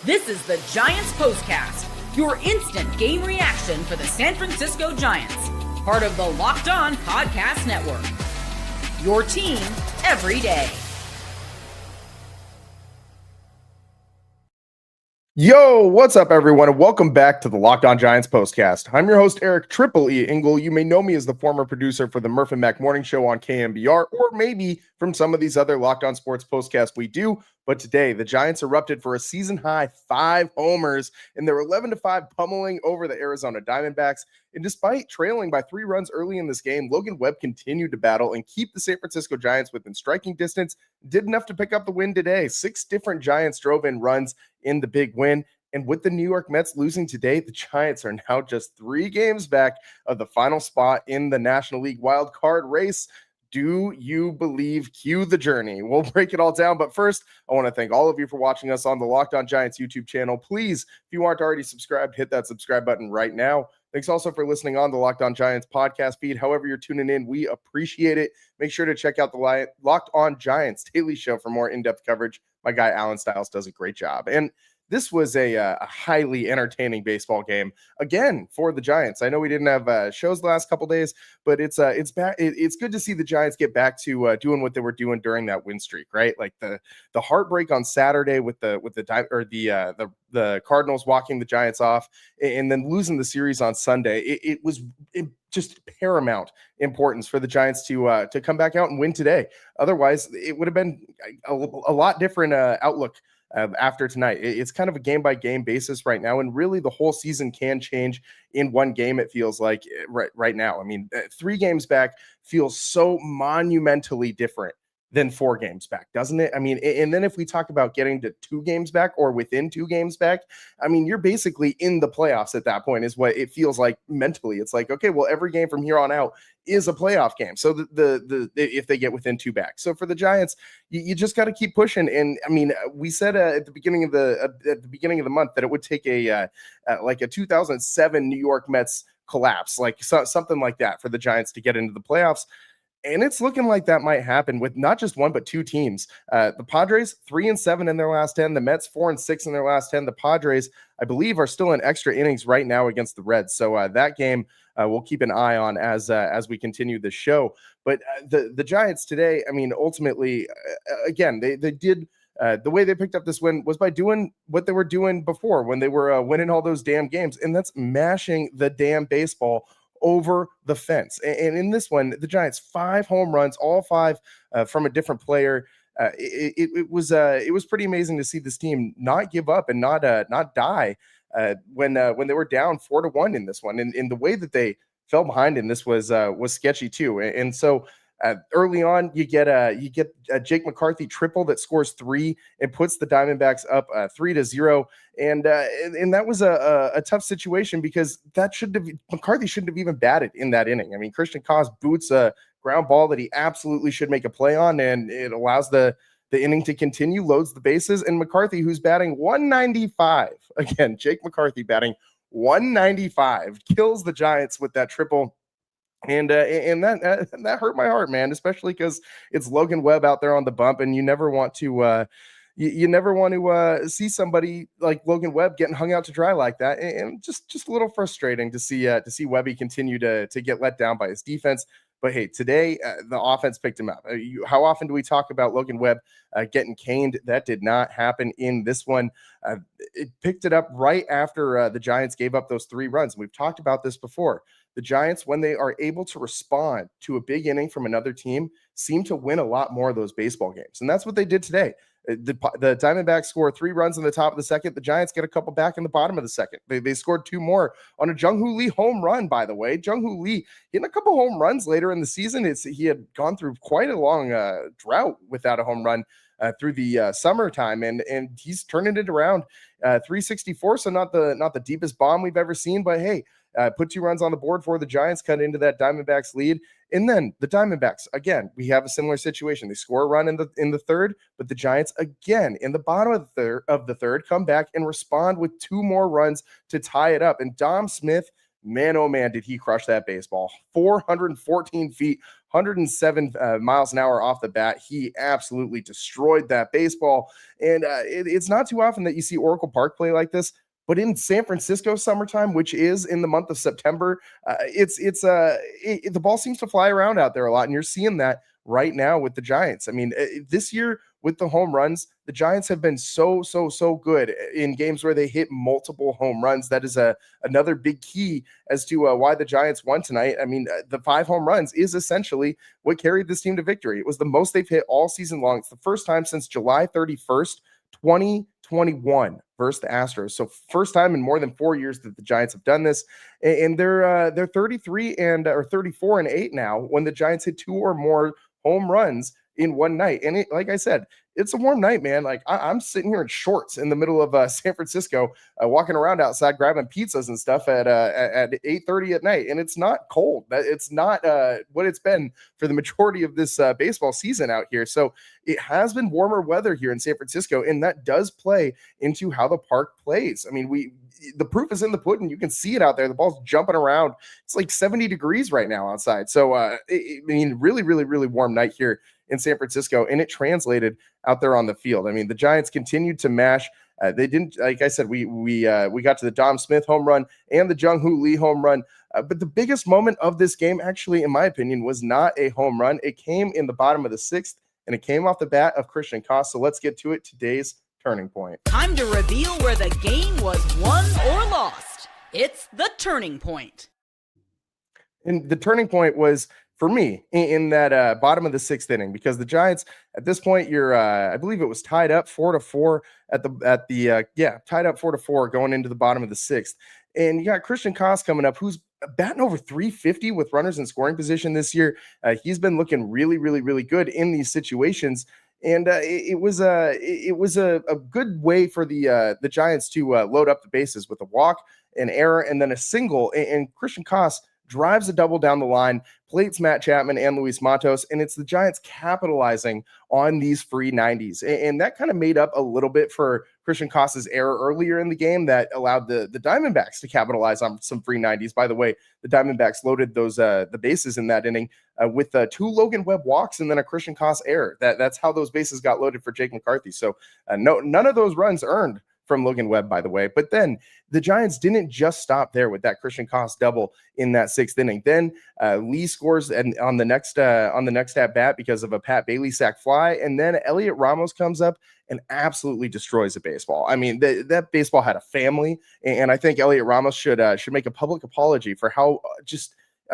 This is the Giants Postcast, your instant game reaction for the San Francisco Giants, part of the Locked On Podcast Network. Your team every day. Yo, what's up, everyone, and welcome back to the Locked On Giants Postcast. I'm your host, Eric Triple E. Engel. You may know me as the former producer for the Murph and Mac Morning Show on KMBR, or maybe from some of these other Locked On Sports postcasts we do. But today, the Giants erupted for a season-high 5 homers in their 11-5 pummeling over the Arizona Diamondbacks. And despite trailing by 3 runs early in this game, Logan Webb continued to battle and keep the San Francisco Giants within striking distance. Did enough to pick up the win today. 6 different Giants drove in runs in the big win. And with the New York Mets losing today, the Giants are now just 3 games back of the final spot in the National League wild card race. Do you believe? Cue the journey. We'll break it all down. But first, I want to thank all of you for watching us on the Locked On Giants YouTube channel. Please, if you aren't already subscribed, hit that subscribe button right now. Thanks also for listening on the Locked On Giants podcast feed. However you're tuning in, we appreciate it. Make sure to check out the Locked On Giants daily show for more in-depth coverage. My guy, Alan Stiles, does a great job. And this was a highly entertaining baseball game again for the Giants. I know we didn't have shows the last couple days, but it's back. It's good to see the Giants get back to doing what they were doing during that win streak, right? Like the heartbreak on Saturday with the Cardinals walking the Giants off, and then losing the series on Sunday. It was just paramount importance for the Giants to come back out and win today. Otherwise, it would have been a lot different outlook. After tonight, it's kind of a game-by-game basis right now, and really the whole season can change in one game, it feels like right now. I mean, 3 games back feels so monumentally different than 4 games back, doesn't it? I mean, and then if we talk about getting to 2 games back or within 2 games back, I mean, you're basically in the playoffs at that point is what it feels like mentally. It's like, okay, well, every game from here on out is a playoff game. So the if they get within 2 back. So for the Giants, you just got to keep pushing. And I mean, we said at the beginning of the month that it would take like a 2007 New York Mets collapse, like something like that, for the Giants to get into the playoffs. And it's looking like that might happen with not just 1, but 2 teams. The Padres 3-7 in their last 10. The Mets 4-6 in their last 10. The Padres, I believe, are still in extra innings right now against the Reds. So that game we'll keep an eye on as we continue the show. But the Giants today, I mean, ultimately, again, they did. The way they picked up this win was by doing what they were doing before when they were winning all those damn games, and that's mashing the damn baseball over the fence. And in this one, the Giants 5 home runs, all 5 from a different player. It was pretty amazing to see this team not give up and not die when they were down 4-1 in this one. And the way that they fell behind in this was sketchy too. And so early on, you get a Jake McCarthy triple that scores 3 and puts the Diamondbacks up 3-0. And that was a tough situation because McCarthy shouldn't have even batted in that inning. I mean, Christian Cos boots a ground ball that he absolutely should make a play on, and it allows the inning to continue, loads the bases, and McCarthy, who's batting 195, again, Jake McCarthy batting 195, kills the Giants with that triple. And that hurt my heart, man, especially because it's Logan Webb out there on the bump, and you never want to you never want to see somebody like Logan Webb getting hung out to dry like that, and just a little frustrating to see Webby continue to get let down by his defense. But hey, today the offense picked him up. How often do we talk about Logan Webb getting caned? That did not happen in this one. It picked it up right after the Giants gave up those 3 runs. We've talked about this before. The Giants, when they are able to respond to a big inning from another team, seem to win a lot more of those baseball games. And that's what they did today. The Diamondbacks score 3 runs in the top of the second. The Giants get a couple back in the bottom of the second. They scored 2 more on a Jung-Hoo Lee home run, by the way. Jung-Hoo Lee hitting a couple home runs later in the season. He had gone through quite a long drought without a home run through the summertime, and he's turning it around. 364, so not the deepest bomb we've ever seen, but hey, put 2 runs on the board for the Giants, cut into that Diamondbacks lead. And then the Diamondbacks, again, we have a similar situation. They score a run in the third, but the Giants, again, in the bottom of the third, come back and respond with 2 more runs to tie it up. And Dom Smith, man, oh man, did he crush that baseball. 414 feet, 107 miles an hour off the bat. He absolutely destroyed that baseball. And it's not too often that you see Oracle Park play like this. But in San Francisco summertime, which is in the month of September, the ball seems to fly around out there a lot, and you're seeing that right now with the Giants. I mean, this year with the home runs, the Giants have been so good in games where they hit multiple home runs. That is another big key as to why the Giants won tonight. I mean, the 5 home runs is essentially what carried this team to victory. It was the most they've hit all season long. It's the first time since July 31st, 2021 versus the Astros. So first time in more than 4 years that the Giants have done this. And they're 33 or 34 and 8 now when the Giants hit 2 or more home runs in one night. And like I said, it's a warm night, man. Like I'm sitting here in shorts in the middle of San Francisco, walking around outside grabbing pizzas and stuff at 8:30 at night, and it's not cold. It's not what it's been for the majority of this baseball season out here. So it has been warmer weather here in San Francisco, and that does play into how the park plays. I mean, the proof is in the pudding. You can see it out there. The ball's jumping around. It's like 70 degrees right now outside. So I mean, really warm night here in San Francisco, and it translated out there on the field. I mean, the Giants continued to mash. They didn't, like I said, we got to the Dom Smith home run and the Jung-Hoo Lee home run. But the biggest moment of this game, actually, in my opinion, was not a home run. It came in the bottom of the 6th, and it came off the bat of Christian Koss. So let's get to it. Today's turning point. Time to reveal where the game was won or lost. It's the turning point. And the turning point was, for me, in that bottom of the 6th inning, because the Giants at this point, I believe it was tied up 4-4 tied up 4-4 going into the bottom of the 6th. And you got Christian Koss coming up, who's batting over 350 with runners in scoring position this year. He's been looking really good in these situations. And it was a good way for the Giants to load up the bases with a walk, an error, and then a single. And Christian Koss drives a double down the line, plates Matt Chapman and Luis Matos, and it's the Giants capitalizing on these free 90s. And that kind of made up a little bit for Christian Koss's error earlier in the game that allowed the Diamondbacks to capitalize on some free 90s. By the way, the Diamondbacks loaded those the bases in that inning with 2 Logan Webb walks and then a Christian Koss error. That's how those bases got loaded for Jake McCarthy. So none of those runs earned from Logan Webb, by the way. But then the Giants didn't just stop there with that Christian Koss double in that 6th inning. Then Lee scores on the next at bat because of a Pat Bailey sac fly, and then Elliot Ramos comes up and absolutely destroys a baseball. I mean, that baseball had a family, and I think Elliot Ramos should make a public apology for how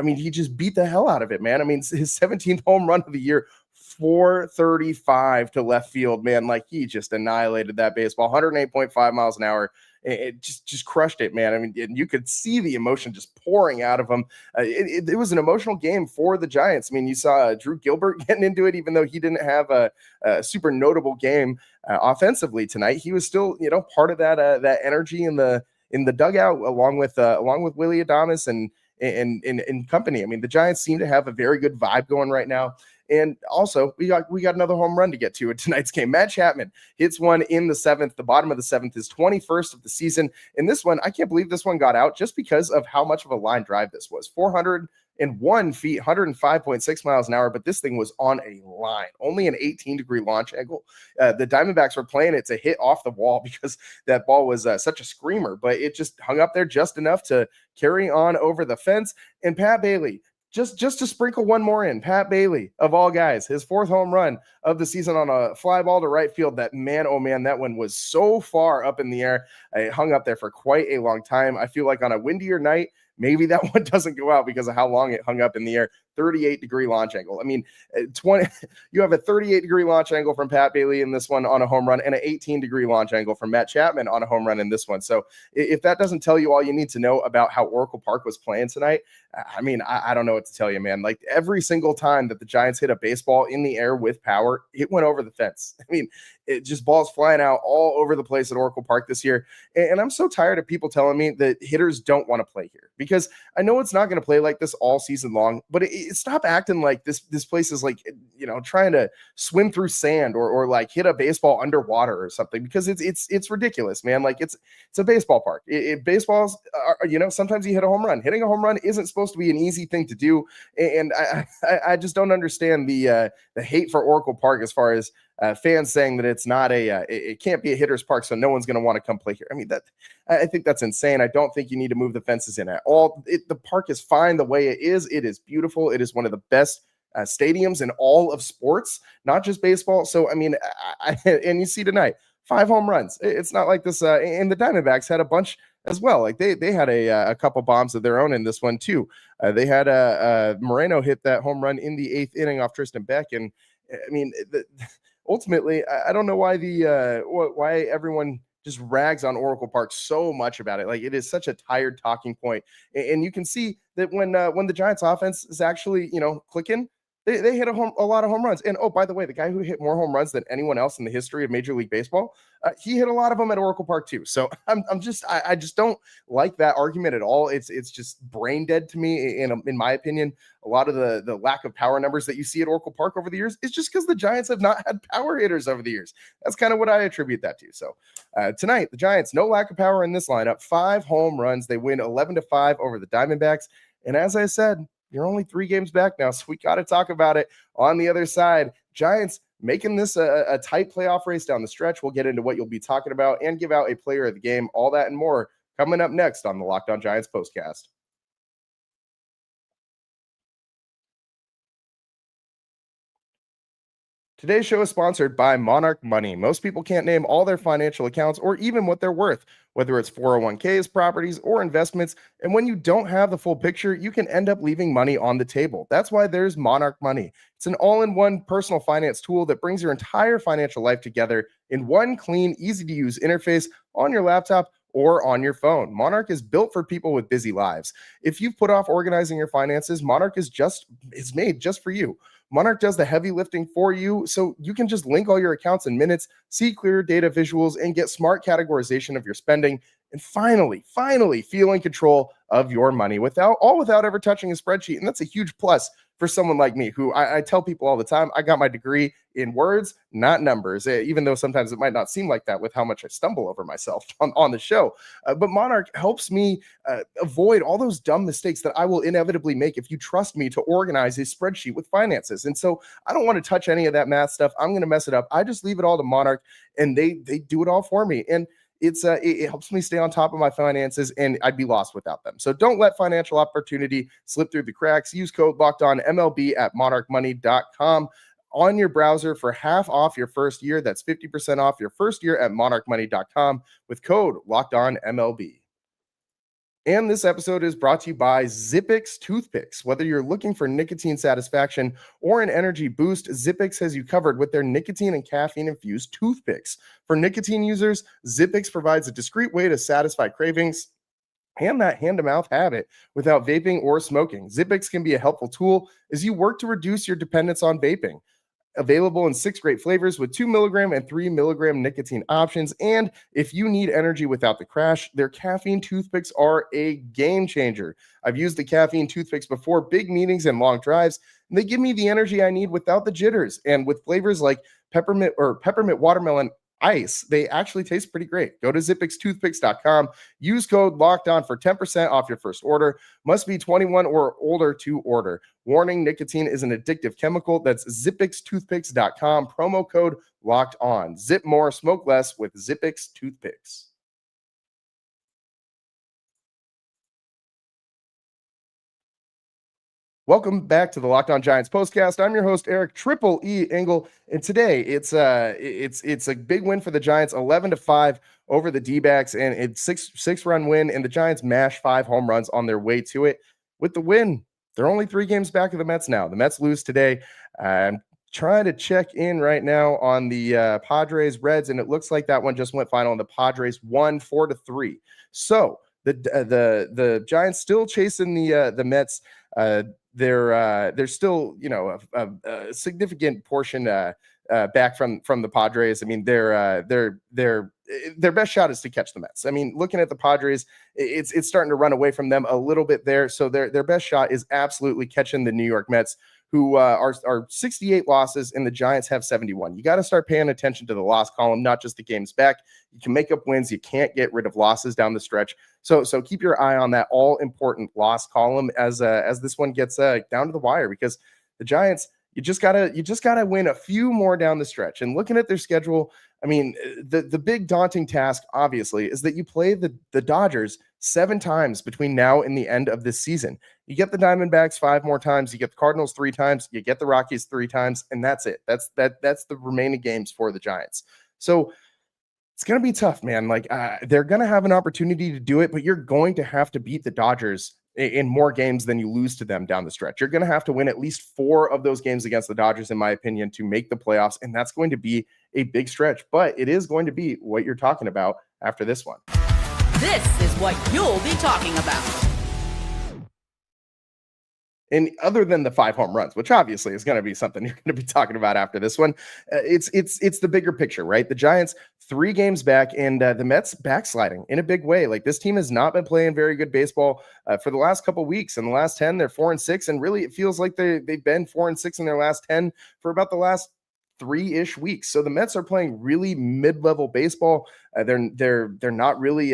he just beat the hell out of it, man. I mean, his 17th home run of the year, 435 to left field, man. Like, he just annihilated that baseball, 108.5 miles an hour. It just crushed it, man. I mean, and you could see the emotion just pouring out of him. It was an emotional game for the Giants. I mean, you saw Drew Gilbert getting into it, even though he didn't have a super notable game offensively tonight. He was still, part of that energy in the dugout, along with Willie Adames and company. I mean, the Giants seem to have a very good vibe going right now. And also, we got another home run to get to in tonight's game. Matt Chapman hits one in the 7th, the bottom of the 7th, his 21st of the season. And this one, I can't believe this one got out just because of how much of a line drive this was. 401 feet, 105.6 miles an hour, but this thing was on a line, only an 18-degree launch angle. The Diamondbacks were playing it to hit off the wall because that ball was such a screamer, but it just hung up there just enough to carry on over the fence. And Pat Bailey, just to sprinkle one more in, Pat Bailey, of all guys, his 4th home run of the season on a fly ball to right field. That man, oh man, that one was so far up in the air. It hung up there for quite a long time. I feel like on a windier night, maybe that one doesn't go out because of how long it hung up in the air. 38-degree launch angle. I mean, you have a 38-degree launch angle from Pat Bailey in this one on a home run, and an 18-degree launch angle from Matt Chapman on a home run in this one. So if that doesn't tell you all you need to know about how Oracle Park was playing tonight, I mean, I don't know what to tell you, man. Like, every single time that the Giants hit a baseball in the air with power, it went over the fence. I mean, it just balls flying out all over the place at Oracle Park this year. And I'm so tired of people telling me that hitters don't want to play here, because I know it's not going to play like this all season long, but stop acting like this place is like, trying to swim through sand or like hit a baseball underwater or something, because it's ridiculous, man. Like, it's a baseball park. Baseballs are, sometimes you hit a home run. Hitting a home run isn't supposed supposed to be an easy thing to do. And I just don't understand the hate for Oracle Park as far as fans saying that it's not it can't be a hitter's park, so no one's going to want to come play here. I mean, I think that's insane. I don't think you need to move the fences in at all. The park is fine the way it is. It is beautiful. It is one of the best stadiums in all of sports, not just baseball. So, I mean, and you see tonight, 5 home runs. It's not like this. And the Diamondbacks had a bunch as well. Like they had a couple bombs of their own in this one too. They had Moreno hit that home run in the 8th inning off Tristan Beck. And I mean, ultimately, I don't know why why everyone just rags on Oracle Park so much about it. Like, it is such a tired talking point. And you can see that when the Giants offense is actually, clicking, they hit a lot of home runs. And, oh, by the way, the guy who hit more home runs than anyone else in the history of Major League Baseball, he hit a lot of them at Oracle Park too. So I just don't like that argument at all. It's just brain dead to me. In my opinion, a lot of the lack of power numbers that you see at Oracle Park over the years is just because the Giants have not had power hitters over the years. That's kind of what I attribute that to. So tonight, the Giants, no lack of power in this lineup, 5 home runs. They win 11-5 over the Diamondbacks. And as I said, you're only 3 games back now, so we got to talk about it on the other side. Giants making this a tight playoff race down the stretch. We'll get into what you'll be talking about and give out a player of the game, all that and more coming up next on the Locked On Giants postcast. Today's show is sponsored by Monarch Money. Most people can't name all their financial accounts or even what they're worth, whether it's 401ks, properties, or investments. And when you don't have the full picture, you can end up leaving money on the table. That's why there's Monarch Money. It's an all-in-one personal finance tool that brings your entire financial life together in one clean, easy-to-use interface on your laptop or on your phone. Monarch is built for people with busy lives. If you've put off organizing your finances, Monarch is made just for you. Monarch does the heavy lifting for you, so you can just link all your accounts in minutes, see clear data visuals, and get smart categorization of your spending, and finally feel in control of your money without ever touching a spreadsheet. And that's a huge plus for someone like me, who I tell people all the time, I got my degree in words, not numbers, even though sometimes it might not seem like that with how much I stumble over myself on the show. But Monarch helps me avoid all those dumb mistakes that I will inevitably make if you trust me to organize a spreadsheet with finances. And so I don't want to touch any of that math stuff. I'm going to mess it up. I just leave it all to Monarch, and they do it all for me. And it helps me stay on top of my finances, and I'd be lost without them. So don't let financial opportunity slip through the cracks. Use code LOCKEDONMLB at monarchmoney.com on your browser for half off your first year. That's 50% off your first year at monarchmoney.com with code LOCKEDONMLB. And this episode is brought to you by Zippix toothpicks. Whether you're looking for nicotine satisfaction or an energy boost, Zippix has you covered with their nicotine and caffeine-infused toothpicks. For nicotine users, Zippix provides a discreet way to satisfy cravings and that hand-to-mouth habit without vaping or smoking. Zippix can be a helpful tool as you work to reduce your dependence on vaping. Available in 6 great flavors with 2 milligram and 3 milligram nicotine options. And if you need energy without the crash, their caffeine toothpicks are a game changer. I've used the caffeine toothpicks before big meetings and long drives, and they give me the energy I need without the jitters. And with flavors like peppermint watermelon ice, they actually taste pretty great. Go to zippixtoothpicks.com. Use code LOCKEDON for 10% off your first order. Must be 21 or older to order. Warning, nicotine is an addictive chemical. That's zippixtoothpicks.com. Promo code LOCKEDON. Zip more, smoke less with Zippix toothpicks. Welcome back to the Locked On Giants postcast. I'm your host, Eric Triple E Engel, and today it's a big win for the Giants, 11-5 over the D-backs, and it's six-run win, and the Giants mash 5 home runs on their way to it. With the win, they're only 3 games back of the Mets now. The Mets lose today. I'm trying to check in right now on the Padres Reds, and it looks like that one just went final, and the Padres won 4-3. So the Giants still chasing the Mets. They're still, a significant portion back from the Padres. I mean, their best shot is to catch the Mets. I mean, looking at the Padres, it's starting to run away from them a little bit there. So their best shot is absolutely catching the New York Mets, who are 68 losses, and the Giants have 71. You got to start paying attention to the loss column, not just the games back. You can make up wins. You can't get rid of losses down the stretch. So keep your eye on that all important loss column as this one gets down to the wire, because the Giants, you just gotta win a few more down the stretch. And looking at their schedule, I mean, the big daunting task, obviously, is that you play the Dodgers 7 times between now and the end of this season. You get the Diamondbacks 5 more times, you get the Cardinals 3 times, you get the Rockies 3 times, and that's it. That's the remaining games for the Giants. So it's going to be tough, man. Like they're going to have an opportunity to do it, but you're going to have to beat the Dodgers in more games than you lose to them down the stretch. You're going to have to win at least 4 of those games against the Dodgers, in my opinion, to make the playoffs. And that's going to be a big stretch, but it is going to be what you're talking about after this one. This is what you'll be talking about. And other than the 5 home runs, which obviously is going to be something you're going to be talking about after this one, it's the bigger picture, right? The Giants 3 games back, and the Mets backsliding in a big way. Like, this team has not been playing very good baseball for the last couple of weeks. In the last 10, they're 4-6, and really it feels like they've been 4-6 in their last 10 for about the last 3-ish weeks. So the Mets are playing really mid-level baseball. They're not really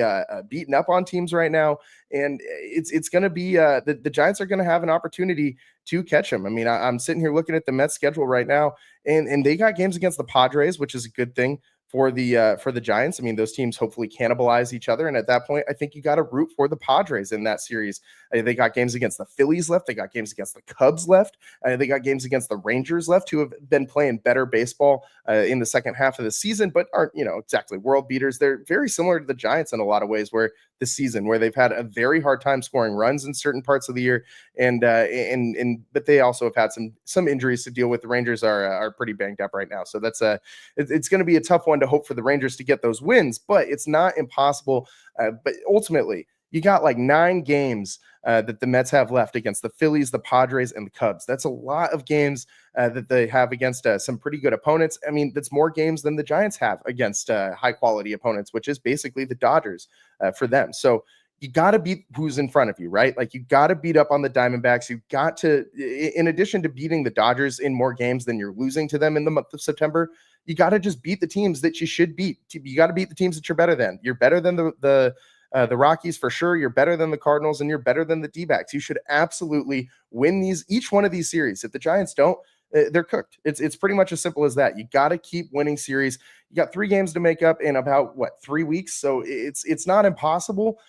beating up on teams right now, and it's going to be the Giants are going to have an opportunity to catch them. I mean, I'm sitting here looking at the Mets schedule right now, and they got games against the Padres, which is a good thing for the Giants. I mean, those teams hopefully cannibalize each other, and at that point, I think you got to root for the Padres in that series. They got games against the Phillies left. They got games against the Cubs left. They got games against the Rangers left, who have been playing better baseball in the second half of the season, but aren't exactly world beaters. They're very similar to the Giants in a lot of ways, where this season, where they've had a very hard time scoring runs in certain parts of the year, but they also have had some injuries to deal with. The Rangers are pretty banged up right now, so that's it's going to be a tough one to hope for the Rangers to get those wins, but it's not impossible. But ultimately, you got like 9 games that the Mets have left against the Phillies, the Padres, and the Cubs. That's a lot of games that they have against some pretty good opponents. I mean, that's more games than the Giants have against high-quality opponents, which is basically the Dodgers for them. So you got to beat who's in front of you, right? Like, you got to beat up on the Diamondbacks. You got to, in addition to beating the Dodgers in more games than you're losing to them in the month of September, you got to just beat the teams that you should beat. You got to beat the teams that you're better than. You're better than the Rockies for sure. You're better than the Cardinals, and you're better than the D-backs. You should absolutely win each one of these series. If the Giants don't, they're cooked. It's pretty much as simple as that. You got to keep winning series. You got 3 games to make up in about 3 weeks. So it's not impossible,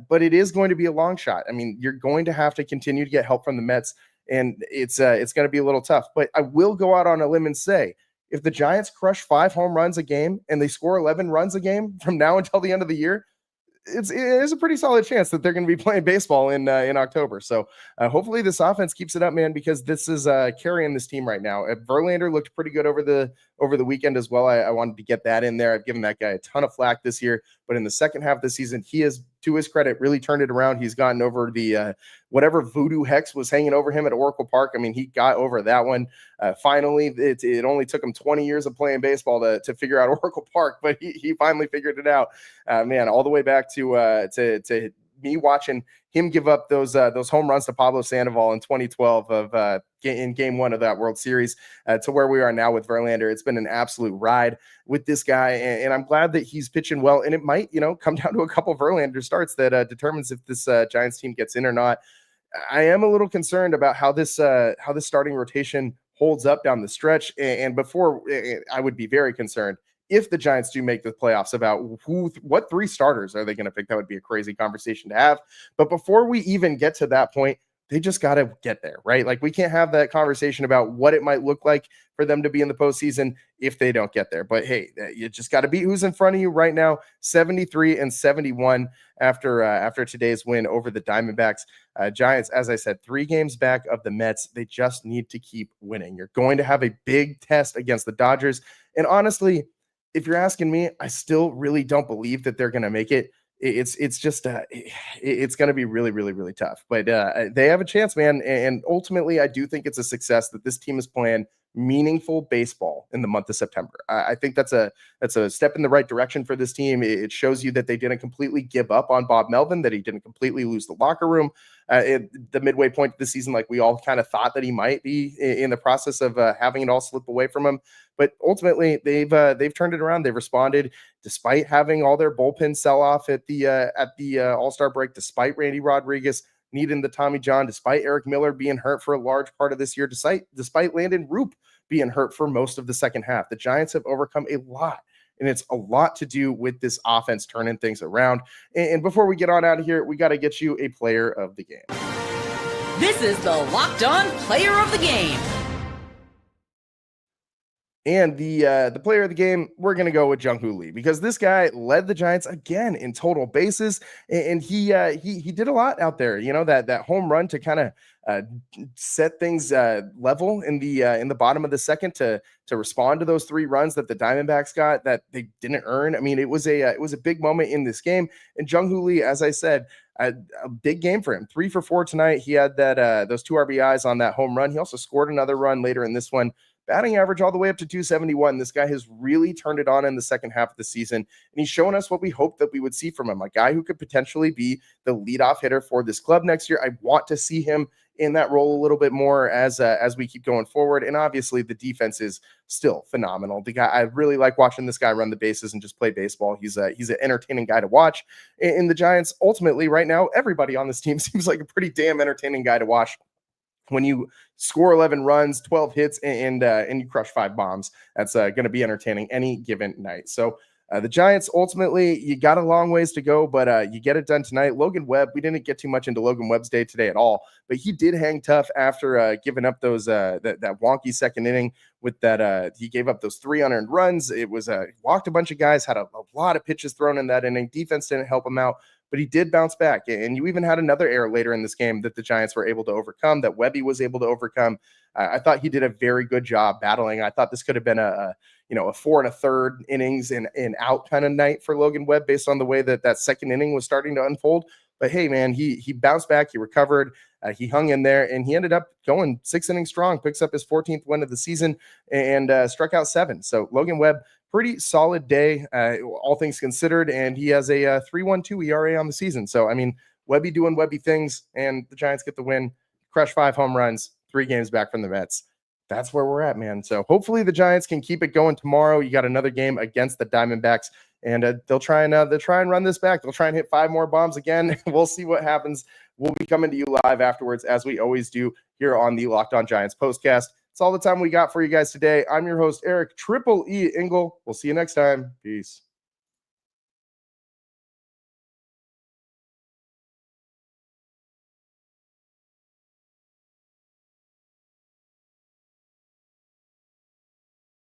but it is going to be a long shot. I mean, you're going to have to continue to get help from the Mets, and it's going to be a little tough. But I will go out on a limb and say, if the Giants crush 5 home runs a game and they score 11 runs a game from now until the end of the year, there's a pretty solid chance that they're going to be playing baseball in October. So hopefully this offense keeps it up, man, because this is carrying this team right now. Verlander looked pretty good over the weekend as well. I wanted to get that in there. I've given that guy a ton of flack this year, but in the second half of the season, he has, to his credit, really turned it around. He's gotten over the whatever voodoo hex was hanging over him at Oracle Park. I mean, he got over that one. Finally, it only took him 20 years of playing baseball to figure out Oracle Park, but he finally figured it out. Man, all the way back to me watching him give up those home runs to Pablo Sandoval in 2012 in Game 1 of that World Series to where we are now with Verlander. It's been an absolute ride with this guy, and I'm glad that he's pitching well. And it might, come down to a couple Verlander starts that determines if this Giants team gets in or not. I am a little concerned about how this starting rotation holds up down the stretch. And before, I would be very concerned if the Giants do make the playoffs about what 3 starters are they going to pick. That would be a crazy conversation to have. But before we even get to that point, they just got to get there, right? Like, we can't have that conversation about what it might look like for them to be in the postseason if they don't get there. But hey, you just got to beat who's in front of you right now. 73-71 after today's win over the Diamondbacks. Giants, as I said, 3 games back of the Mets. They just need to keep winning. You're going to have a big test against the Dodgers. And honestly, if you're asking me, I still really don't believe that they're going to make it. It's just it's going to be really, really, really tough. But they have a chance, man. And ultimately, I do think it's a success that this team is playing meaningful baseball in the month of September. I think that's a step in the right direction for this team. It shows you that they didn't completely give up on Bob Melvin, that he didn't completely lose the locker room at the midway point of the season, like we all kind of thought that he might be in the process of having it all slip away from him. But ultimately, they've turned it around. They've responded despite having all their bullpen sell off at the All-Star break, despite Randy Rodriguez needing the Tommy John, despite Eric Miller being hurt for a large part of this year, despite Landon Roop being hurt for most of the second half. The Giants have overcome a lot, and it's a lot to do with this offense turning things around. And before we get on out of here, we got to get you a player of the game. This is the Locked On Player of the Game. And the player of the game, we're going to go with Jung-Hoo Lee, because this guy led the Giants again in total bases, and he did a lot out there. You know, that home run to kind of set things level in the bottom of the second to respond to those 3 runs that the Diamondbacks got that they didn't earn. I mean, it was a big moment in this game. And Jung-Hoo Lee, as I said, a big game for him. 3 for 4 tonight. He had those 2 RBIs on that home run. He also scored another run later in this one. Batting average all the way up to 271. This guy has really turned it on in the second half of the season, and he's showing us what we hoped that we would see from him, a guy who could potentially be the leadoff hitter for this club next year. I want to see him in that role a little bit more as we keep going forward. And obviously the defense is still phenomenal. The guy, I really like watching this guy run the bases and just play baseball. He's an entertaining guy to watch. In the Giants, ultimately right now, everybody on this team seems like a pretty damn entertaining guy to watch. When you score 11 runs, 12 hits, and you crush 5 bombs, that's going to be entertaining any given night. So the Giants, ultimately, you got a long ways to go, but you get it done tonight. Logan Webb, we didn't get too much into Logan Webb's day today at all, but he did hang tough after giving up those that wonky second inning with that. He gave up those 3 unearned runs. It was walked a bunch of guys, had a lot of pitches thrown in that inning. Defense didn't help him out, but he did bounce back. And you even had another error later in this game that the Giants were able to overcome, that Webby was able to overcome. I thought he did a very good job battling. I thought this could have been a 4 1/3 innings and out kind of night for Logan Webb based on the way that second inning was starting to unfold. But hey, man, he bounced back. He recovered. He hung in there, and he ended up going 6 innings strong, picks up his 14th win of the season, and struck out 7. So Logan Webb, pretty solid day, all things considered, and he has a 3.12 ERA on the season. So, I mean, Webby doing Webby things, and the Giants get the win, crush 5 home runs, 3 games back from the Mets. That's where we're at, man. So hopefully the Giants can keep it going tomorrow. You got another game against the Diamondbacks, and they'll try and run this back. They'll try and hit 5 more bombs again. We'll see what happens. We'll be coming to you live afterwards, as we always do here on the Locked On Giants postcast. It's all the time we got for you guys today. I'm your host, Eric Triple E Engel. We'll see you next time. Peace.